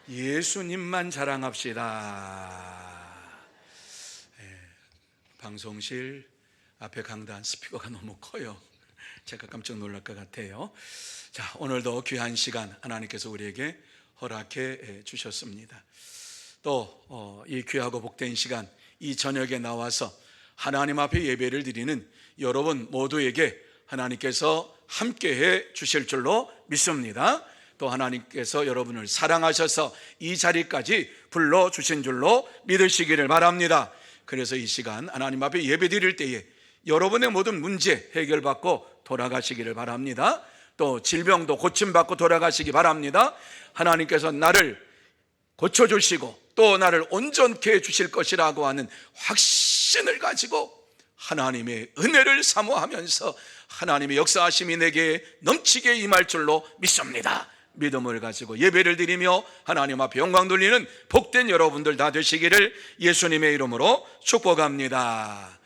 예수님만 자랑합시다. 방송실 앞에 강단 스피커가 너무 커요. 제가 깜짝 놀랄 것 같아요. 자, 오늘도 귀한 시간 하나님께서 우리에게 허락해 주셨습니다. 또 이 귀하고 복된 시간, 이 저녁에 나와서 하나님 앞에 예배를 드리는 여러분 모두에게 하나님께서 함께해 주실 줄로 믿습니다. 또 하나님께서 여러분을 사랑하셔서 이 자리까지 불러주신 줄로 믿으시기를 바랍니다. 그래서 이 시간 하나님 앞에 예배 드릴 때에 여러분의 모든 문제 해결받고 돌아가시기를 바랍니다. 또 질병도 고침받고 돌아가시기 바랍니다. 하나님께서 나를 고쳐주시고 또 나를 온전케 해주실 것이라고 하는 확신을 가지고 하나님의 은혜를 사모하면서 하나님의 역사하심이 내게 넘치게 임할 줄로 믿습니다. 믿음을 가지고 예배를 드리며 하나님 앞에 영광 돌리는 복된 여러분들 다 되시기를 예수님의 이름으로 축복합니다.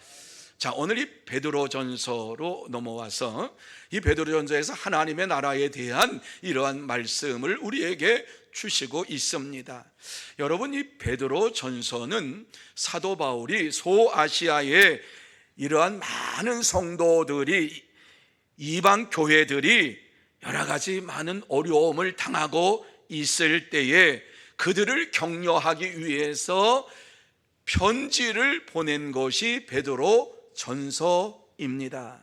자, 오늘 이 베드로전서로 넘어와서 이 베드로전서에서 하나님의 나라에 대한 이러한 말씀을 우리에게 주시고 있습니다. 여러분, 이 베드로전서는 사도 바울이 소아시아에 이러한 많은 성도들이, 이방 교회들이 여러 가지 많은 어려움을 당하고 있을 때에 그들을 격려하기 위해서 편지를 보낸 것이 베드로 전서입니다.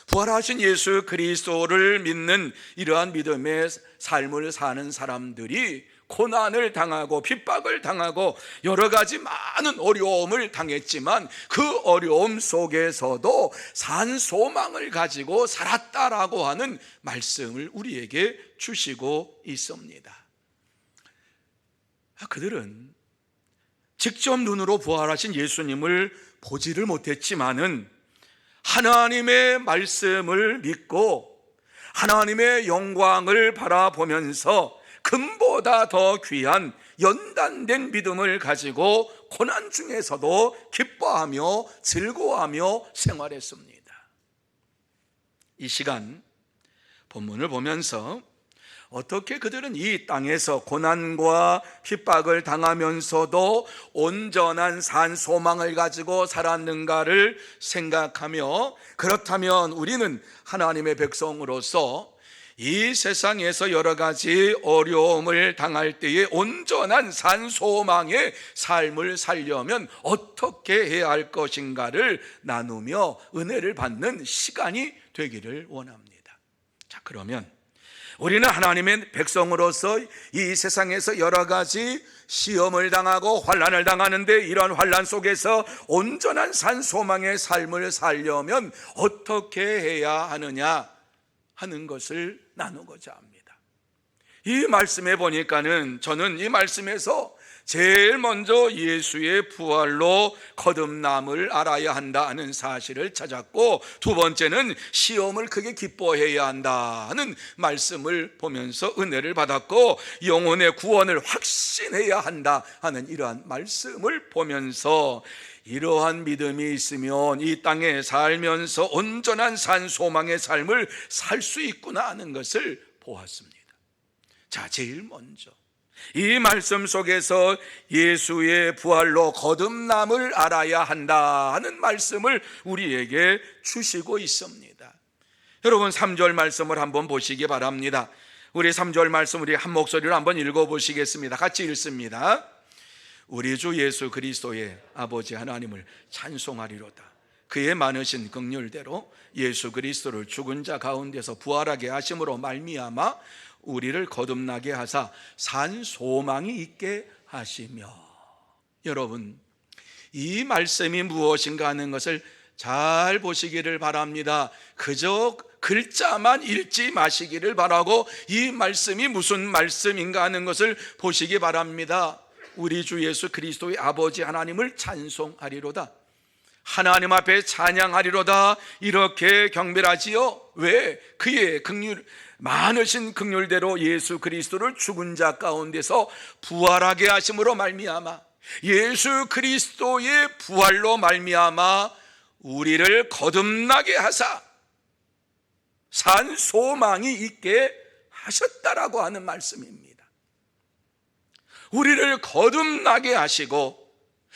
부활하신 예수 그리스도를 믿는 이러한 믿음의 삶을 사는 사람들이 고난을 당하고 핍박을 당하고 여러 가지 많은 어려움을 당했지만 그 어려움 속에서도 산 소망을 가지고 살았다라고 하는 말씀을 우리에게 주시고 있습니다. 그들은 직접 눈으로 부활하신 예수님을 보지를 못했지만은 하나님의 말씀을 믿고 하나님의 영광을 바라보면서 금보다 더 귀한 연단된 믿음을 가지고 고난 중에서도 기뻐하며 즐거워하며 생활했습니다. 이 시간 본문을 보면서 어떻게 그들은 이 땅에서 고난과 핍박을 당하면서도 온전한 산 소망을 가지고 살았는가를 생각하며, 그렇다면 우리는 하나님의 백성으로서 이 세상에서 여러 가지 어려움을 당할 때에 온전한 산 소망의 삶을 살려면 어떻게 해야 할 것인가를 나누며 은혜를 받는 시간이 되기를 원합니다. 자, 그러면 우리는 하나님의 백성으로서 이 세상에서 여러 가지 시험을 당하고 환난을 당하는데, 이런 환난 속에서 온전한 산 소망의 삶을 살려면 어떻게 해야 하느냐 하는 것을 나누고자 합니다. 이 말씀에 보니까는 저는 이 말씀에서 제일 먼저 예수의 부활로 거듭남을 알아야 한다 하는 사실을 찾았고, 두 번째는 시험을 크게 기뻐해야 한다 하는 말씀을 보면서 은혜를 받았고, 영혼의 구원을 확신해야 한다 하는 이러한 말씀을 보면서 이러한 믿음이 있으면 이 땅에 살면서 온전한 산 소망의 삶을 살 수 있구나 하는 것을 보았습니다. 자, 제일 먼저 이 말씀 속에서 예수의 부활로 거듭남을 알아야 한다 하는 말씀을 우리에게 주시고 있습니다. 여러분, 3절 말씀을 한번 보시기 바랍니다. 우리 3절 말씀 우리 한 목소리로 한번 읽어보시겠습니다. 같이 읽습니다. 우리 주 예수 그리스도의 아버지 하나님을 찬송하리로다. 그의 많으신 긍휼대로 예수 그리스도를 죽은 자 가운데서 부활하게 하심으로 말미암아 우리를 거듭나게 하사 산 소망이 있게 하시며. 여러분, 이 말씀이 무엇인가 하는 것을 잘 보시기를 바랍니다. 그저 글자만 읽지 마시기를 바라고 이 말씀이 무슨 말씀인가 하는 것을 보시기 바랍니다. 우리 주 예수 그리스도의 아버지 하나님을 찬송하리로다. 하나님 앞에 찬양하리로다. 이렇게 경배하지요. 왜? 그의 많으신 긍휼대로 예수 그리스도를 죽은 자 가운데서 부활하게 하심으로 말미암아, 예수 그리스도의 부활로 말미암아 우리를 거듭나게 하사 산 소망이 있게 하셨다라고 하는 말씀입니다. 우리를 거듭나게 하시고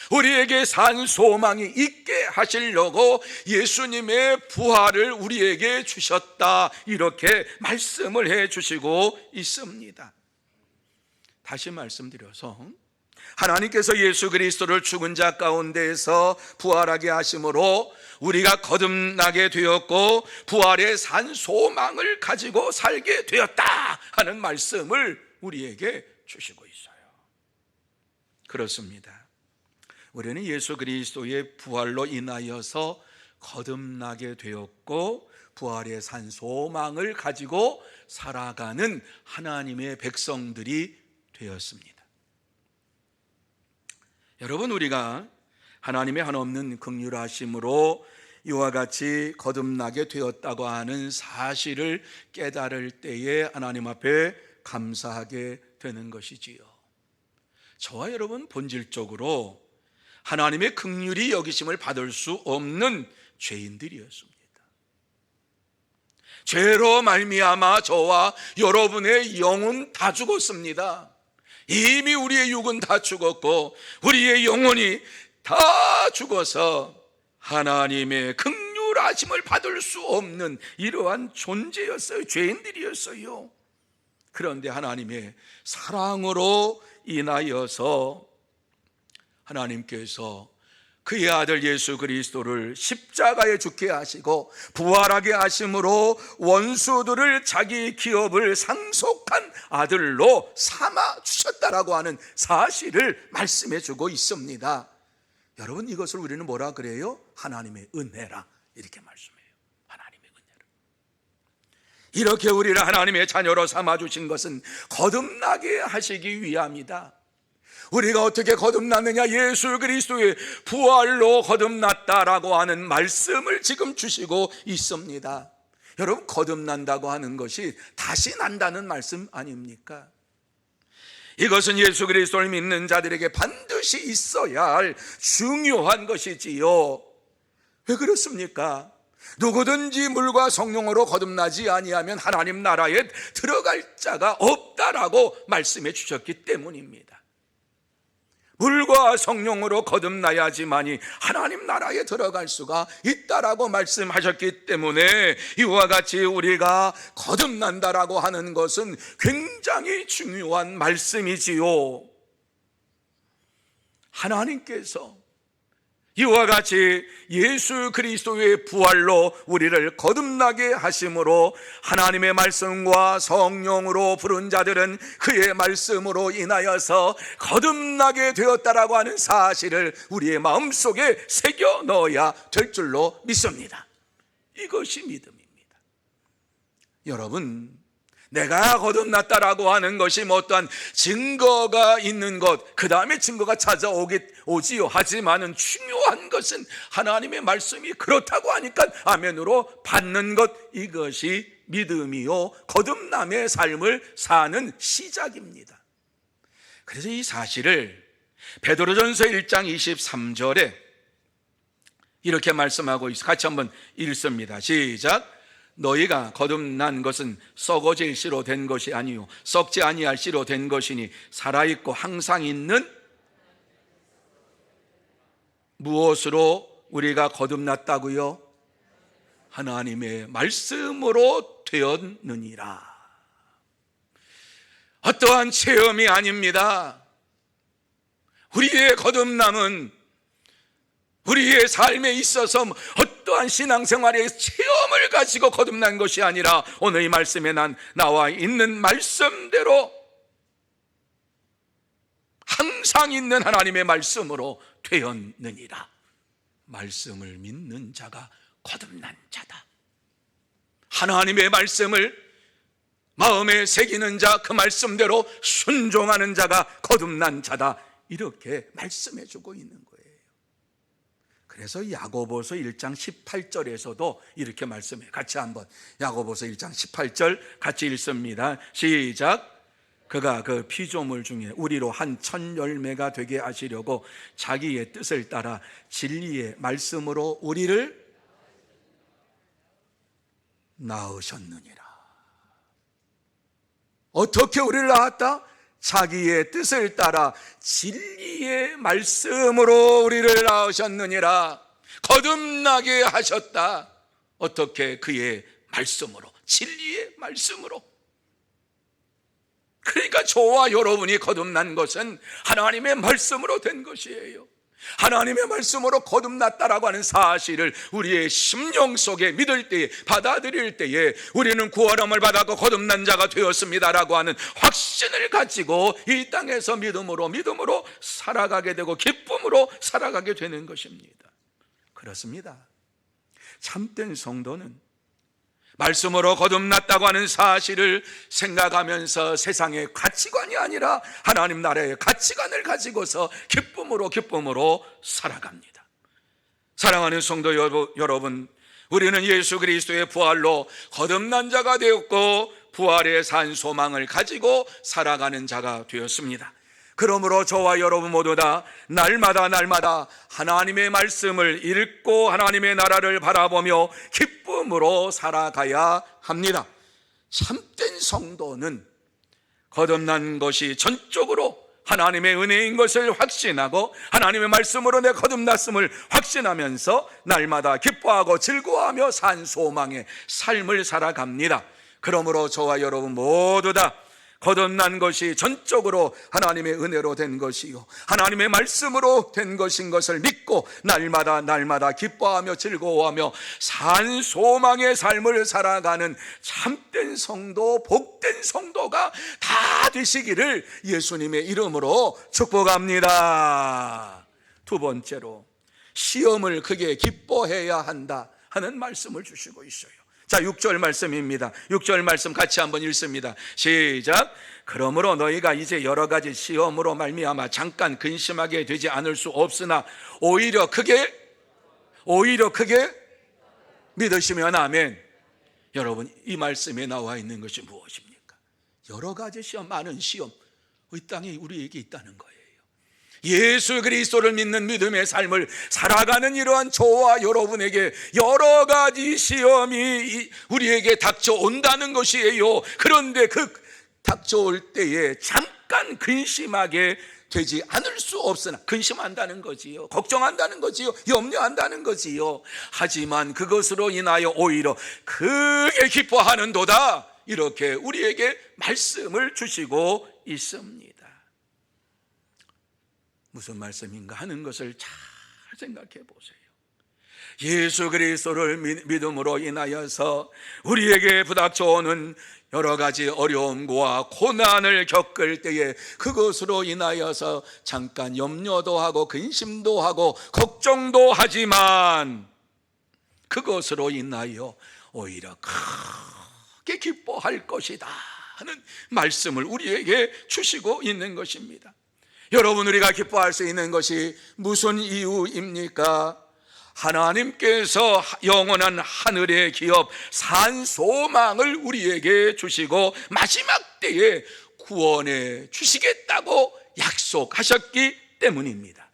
우리에게 산 소망이 있게 하시려고 예수님의 부활을 우리에게 주셨다, 이렇게 말씀을 해 주시고 있습니다. 다시 말씀드려서 하나님께서 예수 그리스도를 죽은 자 가운데에서 부활하게 하심으로 우리가 거듭나게 되었고 부활의 산 소망을 가지고 살게 되었다 하는 말씀을 우리에게 주시고 있어요. 그렇습니다. 우리는 예수 그리스도의 부활로 인하여서 거듭나게 되었고 부활의 산 소망을 가지고 살아가는 하나님의 백성들이 되었습니다. 여러분, 우리가 하나님의 한없는 긍휼하심으로 이와 같이 거듭나게 되었다고 하는 사실을 깨달을 때에 하나님 앞에 감사하게 되는 것이지요. 저와 여러분 본질적으로 하나님의 긍휼이 여기심을 받을 수 없는 죄인들이었습니다. 죄로 말미암아 저와 여러분의 영혼 다 죽었습니다. 이미 우리의 육은 다 죽었고 우리의 영혼이 다 죽어서 하나님의 긍휼하심을 받을 수 없는 이러한 존재였어요. 죄인들이었어요. 그런데 하나님의 사랑으로 인하여서 하나님께서 그의 아들 예수 그리스도를 십자가에 죽게 하시고 부활하게 하심으로 원수들을 자기 기업을 상속한 아들로 삼아 주셨다라고 하는 사실을 말씀해 주고 있습니다. 여러분, 이것을 우리는 뭐라 그래요? 하나님의 은혜라, 이렇게 말씀해요. 하나님의 은혜라. 이렇게 우리를 하나님의 자녀로 삼아 주신 것은 거듭나게 하시기 위함이다. 우리가 어떻게 거듭났느냐? 예수 그리스도의 부활로 거듭났다라고 하는 말씀을 지금 주시고 있습니다. 여러분, 거듭난다고 하는 것이 다시 난다는 말씀 아닙니까? 이것은 예수 그리스도를 믿는 자들에게 반드시 있어야 할 중요한 것이지요. 왜 그렇습니까? 누구든지 물과 성령으로 거듭나지 아니하면 하나님 나라에 들어갈 자가 없다라고 말씀해 주셨기 때문입니다. 물과 성령으로 거듭나야지만이 하나님 나라에 들어갈 수가 있다라고 말씀하셨기 때문에 이와 같이 우리가 거듭난다라고 하는 것은 굉장히 중요한 말씀이지요. 하나님께서 이와 같이 예수 그리스도의 부활로 우리를 거듭나게 하심으로 하나님의 말씀과 성령으로 부른 자들은 그의 말씀으로 인하여서 거듭나게 되었다라고 하는 사실을 우리의 마음속에 새겨 넣어야 될 줄로 믿습니다. 이것이 믿음입니다. 여러분, 내가 거듭났다라고 하는 것이 어떠한 증거가 있는 것, 그 다음에 증거가 찾아오지요. 하지만은 중요한 것은 하나님의 말씀이 그렇다고 하니까 아멘으로 받는 것, 이것이 믿음이요 거듭남의 삶을 사는 시작입니다. 그래서 이 사실을 베드로전서 1장 23절에 이렇게 말씀하고 있어요. 같이 한번 읽습니다. 시작. 너희가 거듭난 것은 썩어질 씨로 된 것이 아니요 썩지 아니할 씨로 된 것이니 살아있고 항상 있는, 무엇으로 우리가 거듭났다고요? 하나님의 말씀으로 되었느니라. 어떠한 체험이 아닙니다. 우리의 거듭남은 우리의 삶에 있어서 어떠한 신앙생활의 체험을 가지고 거듭난 것이 아니라 오늘 이 말씀에 나와 있는 말씀대로 항상 있는 하나님의 말씀으로 되었느니라. 말씀을 믿는 자가 거듭난 자다. 하나님의 말씀을 마음에 새기는 자, 그 말씀대로 순종하는 자가 거듭난 자다. 이렇게 말씀해 주고 있는 거예요. 그래서 야고보서 1장 18절에서도 이렇게 말씀해요. 같이 한번 야고보서 1장 18절 같이 읽습니다. 시작. 그가 그 피조물 중에 우리로 한 천 열매가 되게 하시려고 자기의 뜻을 따라 진리의 말씀으로 우리를 낳으셨느니라. 어떻게 우리를 낳았다? 자기의 뜻을 따라 진리의 말씀으로 우리를 낳으셨느니라. 거듭나게 하셨다. 어떻게? 그의 말씀으로, 진리의 말씀으로. 그러니까 저와 여러분이 거듭난 것은 하나님의 말씀으로 된 것이에요. 하나님의 말씀으로 거듭났다라고 하는 사실을 우리의 심령 속에 믿을 때에, 받아들일 때에 우리는 구원함을 받았고 거듭난 자가 되었습니다라고 하는 확신을 가지고 이 땅에서 믿음으로 살아가게 되고 기쁨으로 살아가게 되는 것입니다. 그렇습니다. 참된 성도는 말씀으로 거듭났다고 하는 사실을 생각하면서 세상의 가치관이 아니라 하나님 나라의 가치관을 가지고서 기쁨으로 살아갑니다. 사랑하는 성도 여러분, 우리는 예수 그리스도의 부활로 거듭난 자가 되었고 부활의 산 소망을 가지고 살아가는 자가 되었습니다. 그러므로 저와 여러분 모두 다 날마다 하나님의 말씀을 읽고 하나님의 나라를 바라보며 기쁨으로 살아가야 합니다. 참된 성도는 거듭난 것이 전적으로 하나님의 은혜인 것을 확신하고 하나님의 말씀으로 내 거듭났음을 확신하면서 날마다 기뻐하고 즐거워하며 산 소망의 삶을 살아갑니다. 그러므로 저와 여러분 모두 다 거듭난 것이 전적으로 하나님의 은혜로 된 것이요 하나님의 말씀으로 된 것인 것을 믿고 날마다 기뻐하며 즐거워하며 산 소망의 삶을 살아가는 참된 성도, 복된 성도가 다 되시기를 예수님의 이름으로 축복합니다. 두 번째로, 시험을 크게 기뻐해야 한다 하는 말씀을 주시고 있어요. 자, 6절 말씀입니다. 6절 말씀 같이 한번 읽습니다. 시작. 그러므로 너희가 이제 여러 가지 시험으로 말미암아 잠깐 근심하게 되지 않을 수 없으나 오히려 크게 믿으시면 아멘. 여러분, 이 말씀에 나와 있는 것이 무엇입니까? 여러 가지 시험, 많은 시험 이 땅에 우리에게 있다는 거예요. 예수 그리스도를 믿는 믿음의 삶을 살아가는 이러한 저와 여러분에게 여러 가지 시험이 우리에게 닥쳐온다는 것이에요. 그런데 그 닥쳐올 때에 잠깐 근심하게 되지 않을 수 없으나, 근심한다는 거지요, 걱정한다는 거지요, 염려한다는 거지요. 하지만 그것으로 인하여 오히려 크게 기뻐하는도다, 이렇게 우리에게 말씀을 주시고 있습니다. 무슨 말씀인가 하는 것을 잘 생각해 보세요. 예수 그리스도를 믿음으로 인하여서 우리에게 부닥쳐오는 여러 가지 어려움과 고난을 겪을 때에 그것으로 인하여서 잠깐 염려도 하고 근심도 하고 걱정도 하지만 그것으로 인하여 오히려 크게 기뻐할 것이다 하는 말씀을 우리에게 주시고 있는 것입니다. 여러분, 우리가 기뻐할 수 있는 것이 무슨 이유입니까? 하나님께서 영원한 하늘의 기업 산 소망을 우리에게 주시고 마지막 때에 구원해 주시겠다고 약속하셨기 때문입니다.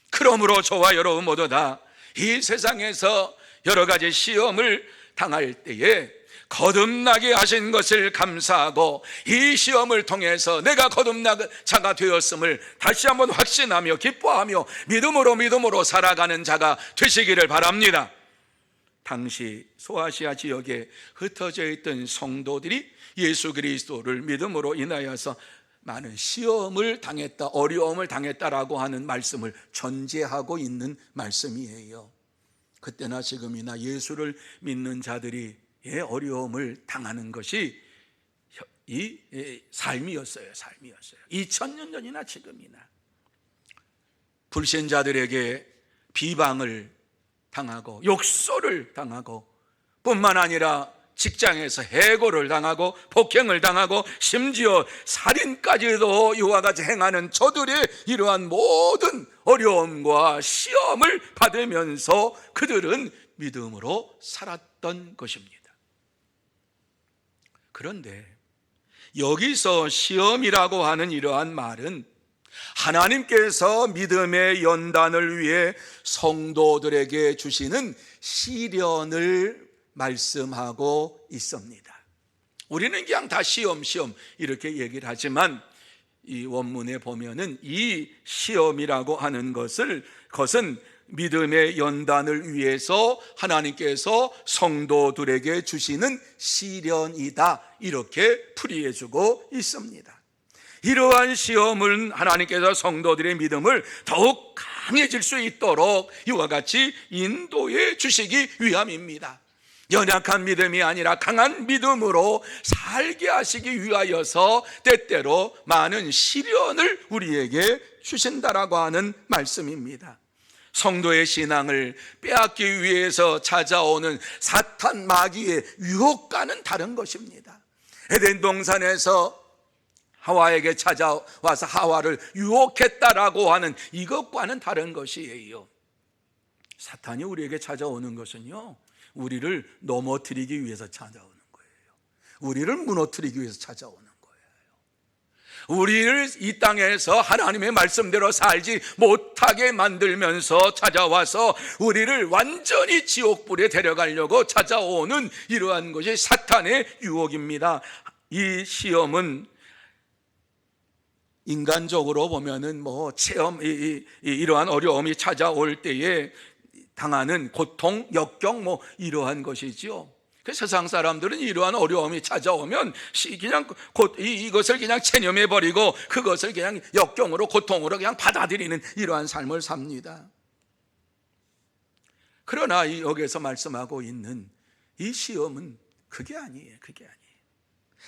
그러므로 저와 여러분 모두 다 이 세상에서 여러 가지 시험을 당할 때에 거듭나게 하신 것을 감사하고 이 시험을 통해서 내가 거듭난 자가 되었음을 다시 한번 확신하며 기뻐하며 믿음으로 살아가는 자가 되시기를 바랍니다. 당시 소아시아 지역에 흩어져 있던 성도들이 예수 그리스도를 믿음으로 인하여서 많은 시험을 당했다, 어려움을 당했다라고 하는 말씀을 전제하고 있는 말씀이에요. 그때나 지금이나 예수를 믿는 자들이 어려움을 당하는 것이 이 삶이었어요. 2000년 전이나 지금이나 불신자들에게 비방을 당하고 욕설을 당하고 뿐만 아니라 직장에서 해고를 당하고 폭행을 당하고 심지어 살인까지도 이와 같이 행하는 저들의 이러한 모든 어려움과 시험을 받으면서 그들은 믿음으로 살았던 것입니다. 그런데 여기서 시험이라고 하는 이러한 말은 하나님께서 믿음의 연단을 위해 성도들에게 주시는 시련을 말씀하고 있습니다. 우리는 그냥 다 시험 이렇게 얘기를 하지만 이 원문에 보면은 이 시험이라고 하는 것은 믿음의 연단을 위해서 하나님께서 성도들에게 주시는 시련이다, 이렇게 풀이해주고 있습니다. 이러한 시험은 하나님께서 성도들의 믿음을 더욱 강해질 수 있도록 이와 같이 인도해 주시기 위함입니다. 연약한 믿음이 아니라 강한 믿음으로 살게 하시기 위하여서 때때로 많은 시련을 우리에게 주신다라고 하는 말씀입니다. 성도의 신앙을 빼앗기 위해서 찾아오는 사탄 마귀의 유혹과는 다른 것입니다. 에덴 동산에서 하와에게 찾아와서 하와를 유혹했다라고 하는 이것과는 다른 것이에요. 사탄이 우리에게 찾아오는 것은요, 우리를 넘어뜨리기 위해서 찾아오는 거예요. 우리를 무너뜨리기 위해서 찾아오는 거예요. 우리를 이 땅에서 하나님의 말씀대로 살지 못하게 만들면서 찾아와서 우리를 완전히 지옥불에 데려가려고 찾아오는 이러한 것이 사탄의 유혹입니다. 이 시험은 인간적으로 보면은 이러한 어려움이 찾아올 때에 당하는 고통, 역경 이러한 것이지요. 세상 사람들은 이러한 어려움이 찾아오면 그냥 이것을 그냥 체념해 버리고 그것을 그냥 역경으로, 고통으로 그냥 받아들이는 이러한 삶을 삽니다. 그러나 여기에서 말씀하고 있는 이 시험은 그게 아니에요.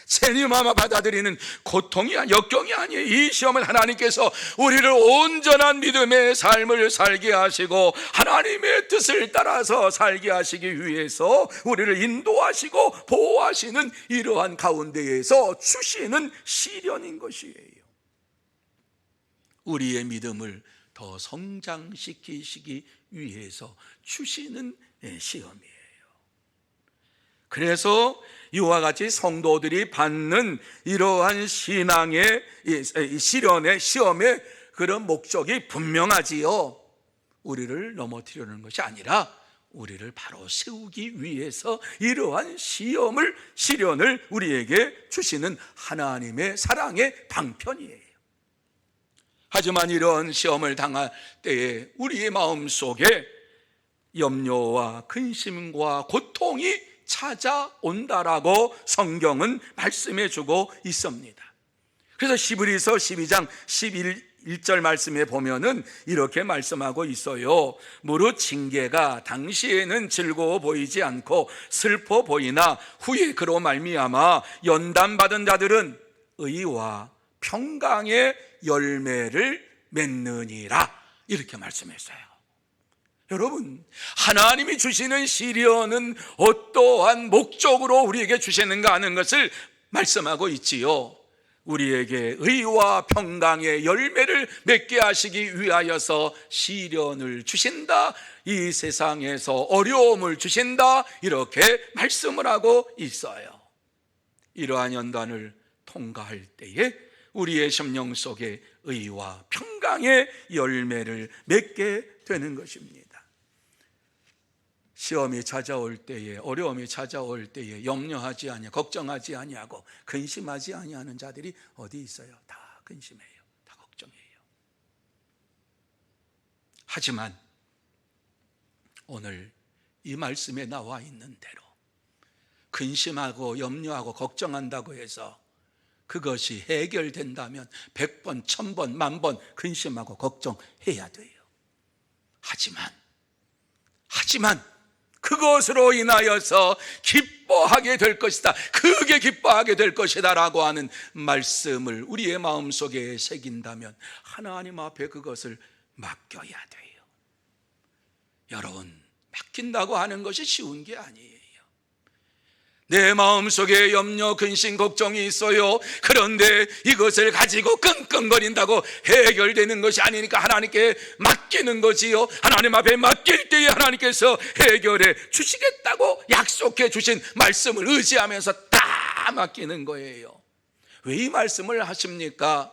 체념하며 받아들이는 고통이, 역경이 아니에요. 이 시험은 하나님께서 우리를 온전한 믿음의 삶을 살게 하시고 하나님의 뜻을 따라서 살게 하시기 위해서 우리를 인도하시고 보호하시는 이러한 가운데에서 주시는 시련인 것이에요. 우리의 믿음을 더 성장시키시기 위해서 주시는 시험이에요. 그래서 이와 같이 성도들이 받는 이러한 신앙의 시련의 시험의 그런 목적이 분명하지요. 우리를 넘어뜨리는 것이 아니라 우리를 바로 세우기 위해서 이러한 시련을 우리에게 주시는 하나님의 사랑의 방편이에요. 하지만 이런 시험을 당할 때에 우리의 마음속에 염려와 근심과 고통이 찾아온다라고 성경은 말씀해 주고 있습니다. 그래서 히브리서 12장 11절 말씀에 보면은 이렇게 말씀하고 있어요. 무릇 징계가 당시에는 즐거워 보이지 않고 슬퍼 보이나 후에 그로 말미암아 연단받은 자들은 의와 평강의 열매를 맺느니라, 이렇게 말씀했어요. 여러분, 하나님이 주시는 시련은 어떠한 목적으로 우리에게 주시는가 하는 것을 말씀하고 있지요. 우리에게 의와 평강의 열매를 맺게 하시기 위하여서 시련을 주신다, 이 세상에서 어려움을 주신다, 이렇게 말씀을 하고 있어요. 이러한 연단을 통과할 때에 우리의 심령 속에 의와 평강의 열매를 맺게 되는 것입니다. 시험이 찾아올 때에, 어려움이 찾아올 때에 염려하지 아니하고 걱정하지 아니하고 근심하지 아니하는 자들이 어디 있어요? 다 근심해요. 다 걱정해요. 하지만 오늘 이 말씀에 나와 있는 대로 근심하고 염려하고 걱정한다고 해서 그것이 해결된다면 100번, 1000번, 10,000번 근심하고 걱정해야 돼요. 하지만 그것으로 인하여서 기뻐하게 될 것이다, 크게 기뻐하게 될 것이다 라고 하는 말씀을 우리의 마음속에 새긴다면 하나님 앞에 그것을 맡겨야 돼요. 여러분, 맡긴다고 하는 것이 쉬운 게 아니에요. 내 마음속에 염려, 근심, 걱정이 있어요. 그런데 이것을 가지고 끙끙거린다고 해결되는 것이 아니니까 하나님께 맡기는 거지요. 하나님 앞에 맡길 때에 하나님께서 해결해 주시겠다고 약속해 주신 말씀을 의지하면서 다 맡기는 거예요. 왜 이 말씀을 하십니까?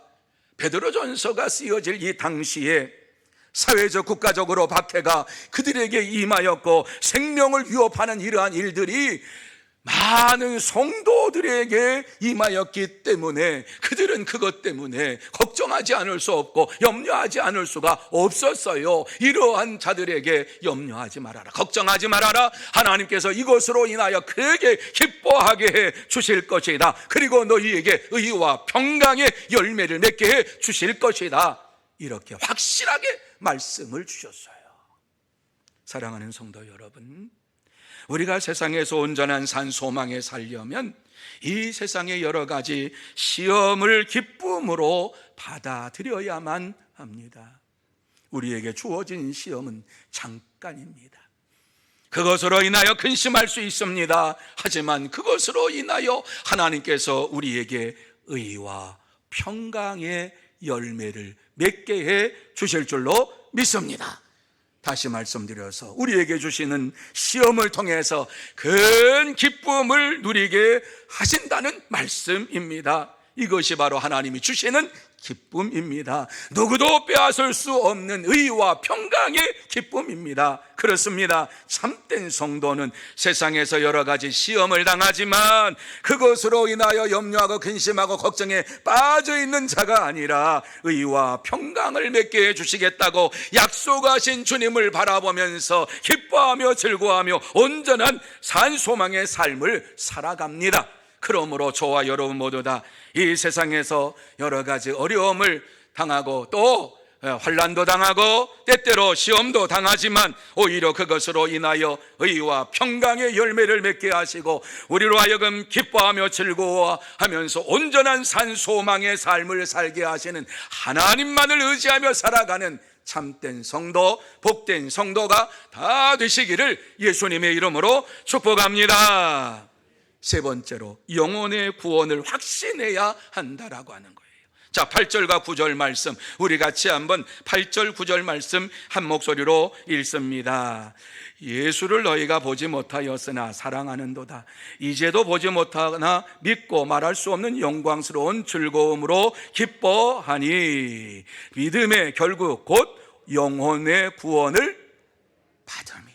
베드로전서가 쓰여질 이 당시에 사회적, 국가적으로 박해가 그들에게 임하였고 생명을 위협하는 이러한 일들이 많은 성도들에게 임하였기 때문에 그들은 그것 때문에 걱정하지 않을 수 없고 염려하지 않을 수가 없었어요. 이러한 자들에게 염려하지 말아라, 걱정하지 말아라. 하나님께서 이것으로 인하여 크게 기뻐하게 해 주실 것이다. 그리고 너희에게 의와 평강의 열매를 맺게 해 주실 것이다. 이렇게 확실하게 말씀을 주셨어요. 사랑하는 성도 여러분, 우리가 세상에서 온전한 산 소망에 살려면 이 세상의 여러 가지 시험을 기쁨으로 받아들여야만 합니다. 우리에게 주어진 시험은 잠깐입니다. 그것으로 인하여 근심할 수 있습니다. 하지만 그것으로 인하여 하나님께서 우리에게 의와 평강의 열매를 맺게 해 주실 줄로 믿습니다. 다시 말씀드려서 우리에게 주시는 시험을 통해서 큰 기쁨을 누리게 하신다는 말씀입니다. 이것이 바로 하나님이 주시는 기쁨입니다. 누구도 빼앗을 수 없는 의와 평강의 기쁨입니다. 그렇습니다. 참된 성도는 세상에서 여러 가지 시험을 당하지만 그것으로 인하여 염려하고 근심하고 걱정에 빠져 있는 자가 아니라 의와 평강을 맺게 해주시겠다고 약속하신 주님을 바라보면서 기뻐하며 즐거워하며 온전한 산소망의 삶을 살아갑니다. 그러므로 저와 여러분 모두 다 이 세상에서 여러 가지 어려움을 당하고 또 환난도 당하고 때때로 시험도 당하지만 오히려 그것으로 인하여 의와 평강의 열매를 맺게 하시고 우리로 하여금 기뻐하며 즐거워하면서 온전한 산소망의 삶을 살게 하시는 하나님만을 의지하며 살아가는 참된 성도, 복된 성도가 다 되시기를 예수님의 이름으로 축복합니다. 세 번째로 영혼의 구원을 확신해야 한다라고 하는 거예요. 자, 8절과 9절 말씀 우리 같이 한번 8절 9절 말씀 한 목소리로 읽습니다. 예수를 너희가 보지 못하였으나 사랑하는도다. 이제도 보지 못하나 믿고 말할 수 없는 영광스러운 즐거움으로 기뻐하니 믿음의 결국 곧 영혼의 구원을 받음이라.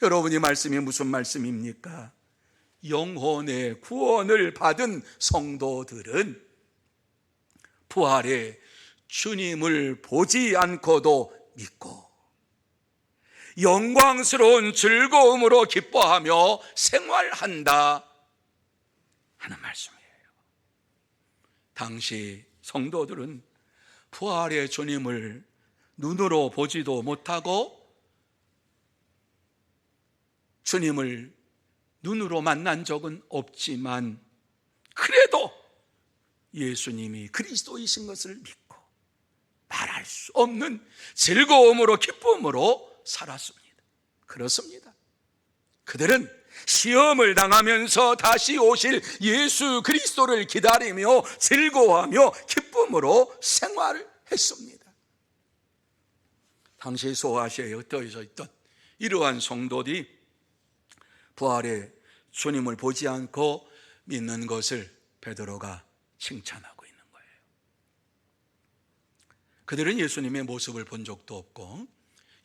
여러분, 이 말씀이 무슨 말씀입니까? 영혼의 구원을 받은 성도들은 부활의 주님을 보지 않고도 믿고 영광스러운 즐거움으로 기뻐하며 생활한다 하는 말씀이에요. 당시 성도들은 부활의 주님을 눈으로 보지도 못하고 주님을 눈으로 만난 적은 없지만 그래도 예수님이 그리스도이신 것을 믿고 말할 수 없는 즐거움으로 기쁨으로 살았습니다. 그렇습니다. 그들은 시험을 당하면서 다시 오실 예수 그리스도를 기다리며 즐거워하며 기쁨으로 생활을 했습니다. 당시 소아시아에 흩어져 있던 이러한 성도들이 부활의 주님을 보지 않고 믿는 것을 베드로가 칭찬하고 있는 거예요. 그들은 예수님의 모습을 본 적도 없고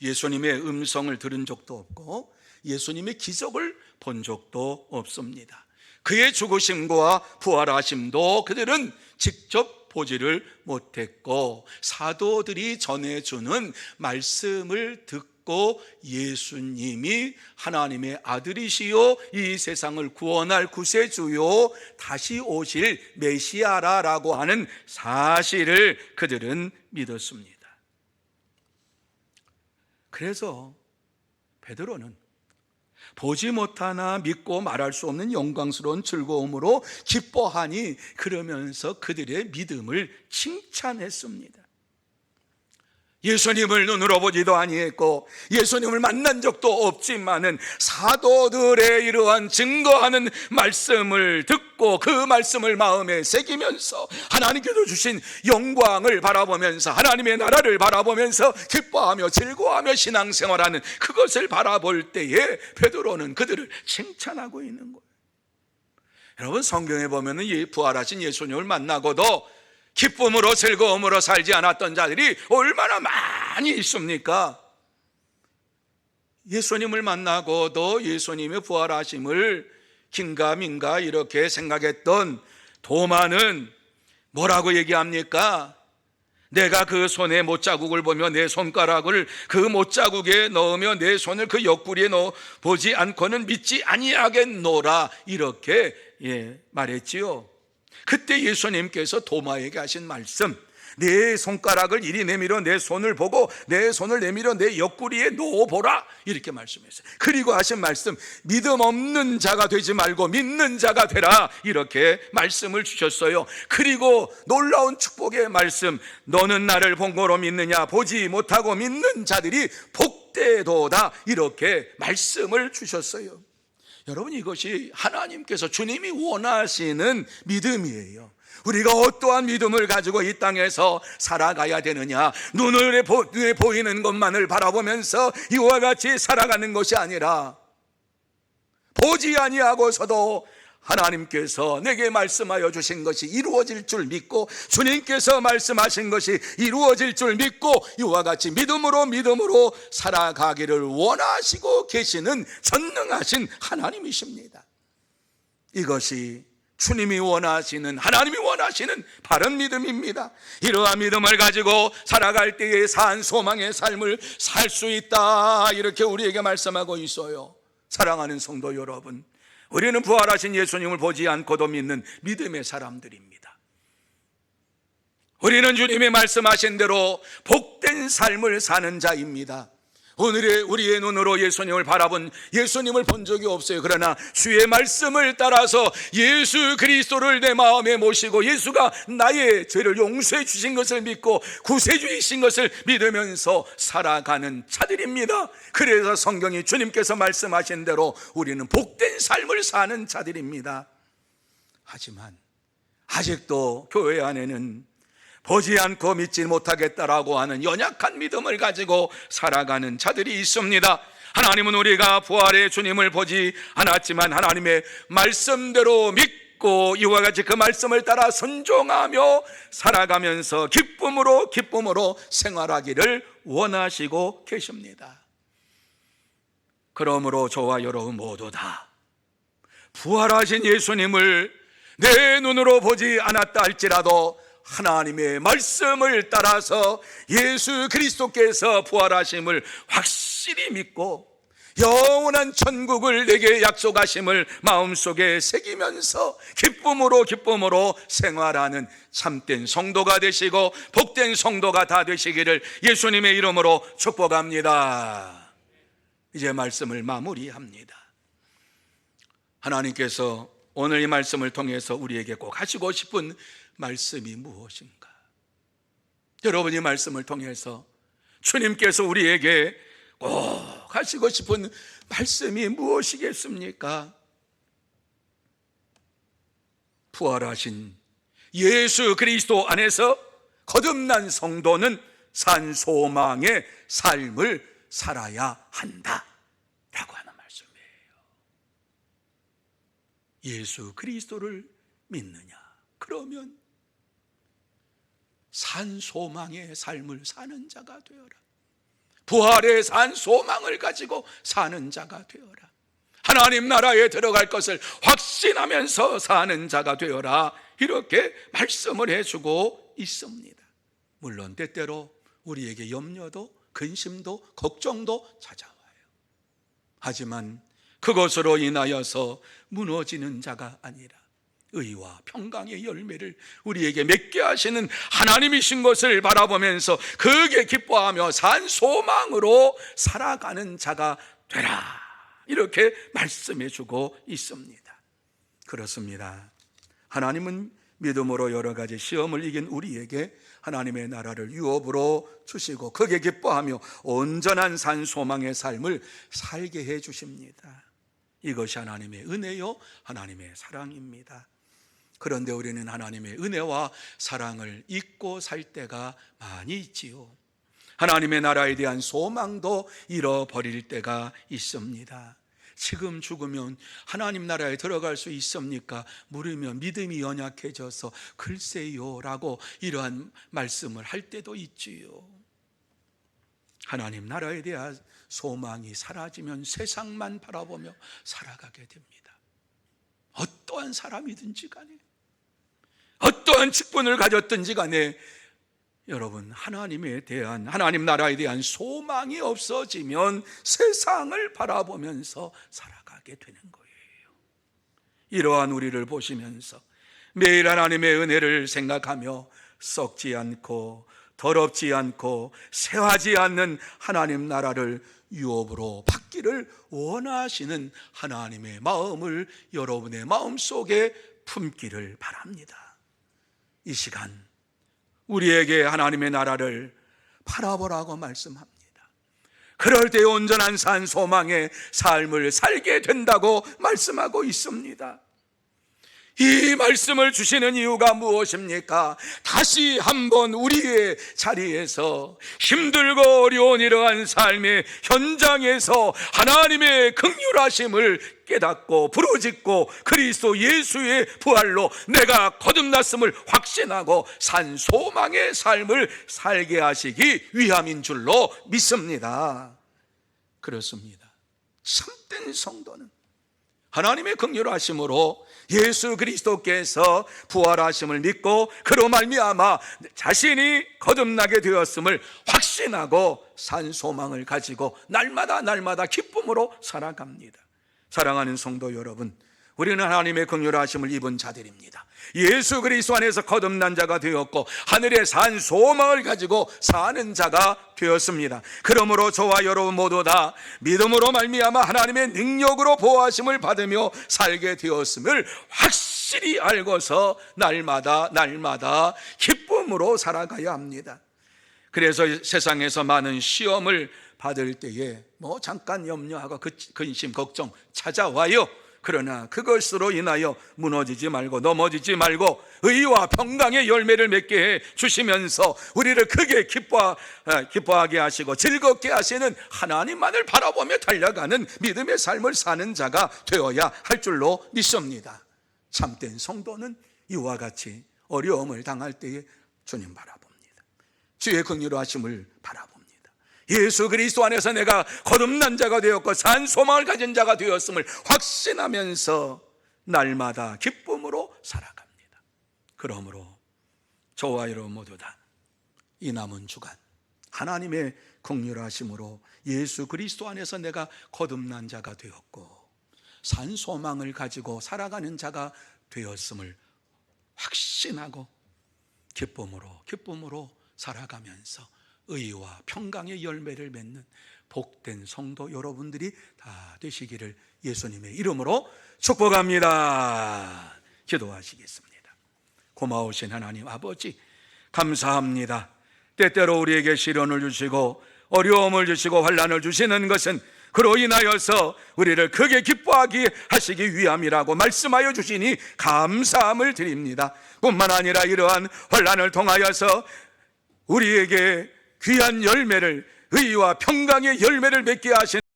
예수님의 음성을 들은 적도 없고 예수님의 기적을 본 적도 없습니다. 그의 죽으심과 부활하심도 그들은 직접 보지를 못했고 사도들이 전해주는 말씀을 듣고 예수님이 하나님의 아들이시요 이 세상을 구원할 구세주요 다시 오실 메시아라고 하는 사실을 그들은 믿었습니다. 그래서 베드로는 보지 못하나 믿고 말할 수 없는 영광스러운 즐거움으로 기뻐하니 그러면서 그들의 믿음을 칭찬했습니다. 예수님을 눈으로 보지도 아니했고 예수님을 만난 적도 없지만은 사도들의 이러한 증거하는 말씀을 듣고 그 말씀을 마음에 새기면서 하나님께서 주신 영광을 바라보면서 하나님의 나라를 바라보면서 기뻐하며 즐거워하며 신앙생활하는 그것을 바라볼 때에 베드로는 그들을 칭찬하고 있는 거예요. 여러분, 성경에 보면은 이 부활하신 예수님을 만나고도 기쁨으로 즐거움으로 살지 않았던 자들이 얼마나 많이 있습니까? 예수님을 만나고 또 예수님의 부활하심을 긴가민가 이렇게 생각했던 도마는 뭐라고 얘기합니까? 내가 그 손에 못자국을 보며 내 손가락을 그 못자국에 넣으며 내 손을 그 옆구리에 넣어 보지 않고는 믿지 아니하겠노라, 이렇게 말했지요. 그때 예수님께서 도마에게 하신 말씀, 내 손가락을 이리 내밀어 내 손을 보고 내 손을 내밀어 내 옆구리에 넣어보라, 이렇게 말씀했어요. 그리고 하신 말씀, 믿음 없는 자가 되지 말고 믿는 자가 되라, 이렇게 말씀을 주셨어요. 그리고 놀라운 축복의 말씀, 너는 나를 본 거로 믿느냐, 보지 못하고 믿는 자들이 복되도다, 이렇게 말씀을 주셨어요. 여러분, 이것이 하나님께서 주님이 원하시는 믿음이에요. 우리가 어떠한 믿음을 가지고 이 땅에서 살아가야 되느냐, 눈에 보이는 것만을 바라보면서 이와 같이 살아가는 것이 아니라, 보지 아니하고서도 하나님께서 내게 말씀하여 주신 것이 이루어질 줄 믿고, 주님께서 말씀하신 것이 이루어질 줄 믿고, 이와 같이 믿음으로 살아가기를 원하시고 계시는 전능하신 하나님이십니다. 이것이 주님이 원하시는, 하나님이 원하시는 바른 믿음입니다. 이러한 믿음을 가지고 살아갈 때에 산 소망의 삶을 살 수 있다, 이렇게 우리에게 말씀하고 있어요. 사랑하는 성도 여러분, 우리는 부활하신 예수님을 보지 않고도 믿는 믿음의 사람들입니다. 우리는 주님이 말씀하신 대로 복된 삶을 사는 자입니다. 오늘의 우리의 눈으로 예수님을 예수님을 본 적이 없어요. 그러나 주의 말씀을 따라서 예수 그리스도를 내 마음에 모시고 예수가 나의 죄를 용서해 주신 것을 믿고 구세주이신 것을 믿으면서 살아가는 자들입니다. 그래서 성경이 주님께서 말씀하신 대로 우리는 복된 삶을 사는 자들입니다. 하지만 아직도 교회 안에는 보지 않고 믿지 못하겠다라고 하는 연약한 믿음을 가지고 살아가는 자들이 있습니다. 하나님은 우리가 부활의 주님을 보지 않았지만 하나님의 말씀대로 믿고 이와 같이 그 말씀을 따라 순종하며 살아가면서 기쁨으로 생활하기를 원하시고 계십니다. 그러므로 저와 여러분 모두 다 부활하신 예수님을 내 눈으로 보지 않았다 할지라도 하나님의 말씀을 따라서 예수 그리스도께서 부활하심을 확실히 믿고 영원한 천국을 내게 약속하심을 마음속에 새기면서 기쁨으로 생활하는 참된 성도가 되시고 복된 성도가 다 되시기를 예수님의 이름으로 축복합니다. 이제 말씀을 마무리합니다. 하나님께서 오늘 이 말씀을 통해서 우리에게 꼭 하시고 싶은 말씀이 무엇인가? 여러분, 이 말씀을 통해서 주님께서 우리에게 꼭 하시고 싶은 말씀이 무엇이겠습니까? 부활하신 예수 그리스도 안에서 거듭난 성도는 산 소망의 삶을 살아야 한다 라고 하는 말씀이에요. 예수 그리스도를 믿느냐? 그러면 산 소망의 삶을 사는 자가 되어라. 부활의 산 소망을 가지고 사는 자가 되어라. 하나님 나라에 들어갈 것을 확신하면서 사는 자가 되어라. 이렇게 말씀을 해주고 있습니다. 물론 때때로 우리에게 염려도 근심도 걱정도 찾아와요. 하지만 그것으로 인하여서 무너지는 자가 아니라 의와 평강의 열매를 우리에게 맺게 하시는 하나님이신 것을 바라보면서 그게 기뻐하며 산 소망으로 살아가는 자가 되라, 이렇게 말씀해 주고 있습니다. 그렇습니다. 하나님은 믿음으로 여러 가지 시험을 이긴 우리에게 하나님의 나라를 유업으로 주시고 그게 기뻐하며 온전한 산 소망의 삶을 살게 해 주십니다. 이것이 하나님의 은혜요 하나님의 사랑입니다. 그런데 우리는 하나님의 은혜와 사랑을 잊고 살 때가 많이 있지요. 하나님의 나라에 대한 소망도 잃어버릴 때가 있습니다. 지금 죽으면 하나님 나라에 들어갈 수 있습니까? 물으면 믿음이 연약해져서 글쎄요 라고 이러한 말씀을 할 때도 있지요. 하나님 나라에 대한 소망이 사라지면 세상만 바라보며 살아가게 됩니다. 어떠한 사람이든지 간에, 어떠한 직분을 가졌든지 간에 여러분, 하나님에 대한, 하나님 나라에 대한 소망이 없어지면 세상을 바라보면서 살아가게 되는 거예요. 이러한 우리를 보시면서 매일 하나님의 은혜를 생각하며 썩지 않고 더럽지 않고 쇠하지 않는 하나님 나라를 유업으로 받기를 원하시는 하나님의 마음을 여러분의 마음속에 품기를 바랍니다. 이 시간 우리에게 하나님의 나라를 바라보라고 말씀합니다. 그럴 때 온전한 산 소망의 삶을 살게 된다고 말씀하고 있습니다. 이 말씀을 주시는 이유가 무엇입니까? 다시 한번 우리의 자리에서 힘들고 어려운 이러한 삶의 현장에서 하나님의 긍휼하심을 깨닫고 부르짖고 그리스도 예수의 부활로 내가 거듭났음을 확신하고 산 소망의 삶을 살게 하시기 위함인 줄로 믿습니다. 그렇습니다. 참된 성도는 하나님의 긍휼하심으로 예수 그리스도께서 부활하심을 믿고 그로 말미암아 자신이 거듭나게 되었음을 확신하고 산 소망을 가지고 날마다 기쁨으로 살아갑니다. 사랑하는 성도 여러분, 우리는 하나님의 긍휼하심을 입은 자들입니다. 예수 그리스도 안에서 거듭난 자가 되었고 하늘의 산 소망을 가지고 사는 자가 되었습니다. 그러므로 저와 여러분 모두 다 믿음으로 말미암아 하나님의 능력으로 보호하심을 받으며 살게 되었음을 확실히 알고서 날마다 기쁨으로 살아가야 합니다. 그래서 세상에서 많은 시험을 받을 때에 잠깐 염려하고 근심 걱정 찾아와요. 그러나 그것으로 인하여 무너지지 말고 넘어지지 말고 의와 평강의 열매를 맺게 해 주시면서 우리를 크게 기뻐하게 하시고 즐겁게 하시는 하나님만을 바라보며 달려가는 믿음의 삶을 사는 자가 되어야 할 줄로 믿습니다. 참된 성도는 이와 같이 어려움을 당할 때에 주님 바라봅니다. 주의 긍휼하심을 바라봅니다. 예수 그리스도 안에서 내가 거듭난 자가 되었고 산 소망을 가진 자가 되었음을 확신하면서 날마다 기쁨으로 살아갑니다. 그러므로 저와 여러분 모두 다 이 남은 주간 하나님의 긍휼하심으로 예수 그리스도 안에서 내가 거듭난 자가 되었고 산 소망을 가지고 살아가는 자가 되었음을 확신하고 기쁨으로 살아가면서 의와 평강의 열매를 맺는 복된 성도 여러분들이 다 되시기를 예수님의 이름으로 축복합니다. 기도하시겠습니다. 고마우신 하나님 아버지, 감사합니다. 때때로 우리에게 시련을 주시고 어려움을 주시고 환난을 주시는 것은 그로 인하여서 우리를 크게 기뻐하게 하시기 위함이라고 말씀하여 주시니 감사함을 드립니다. 뿐만 아니라 이러한 환난을 통하여서 우리에게 귀한 열매를, 의와 평강의 열매를 맺게 하시는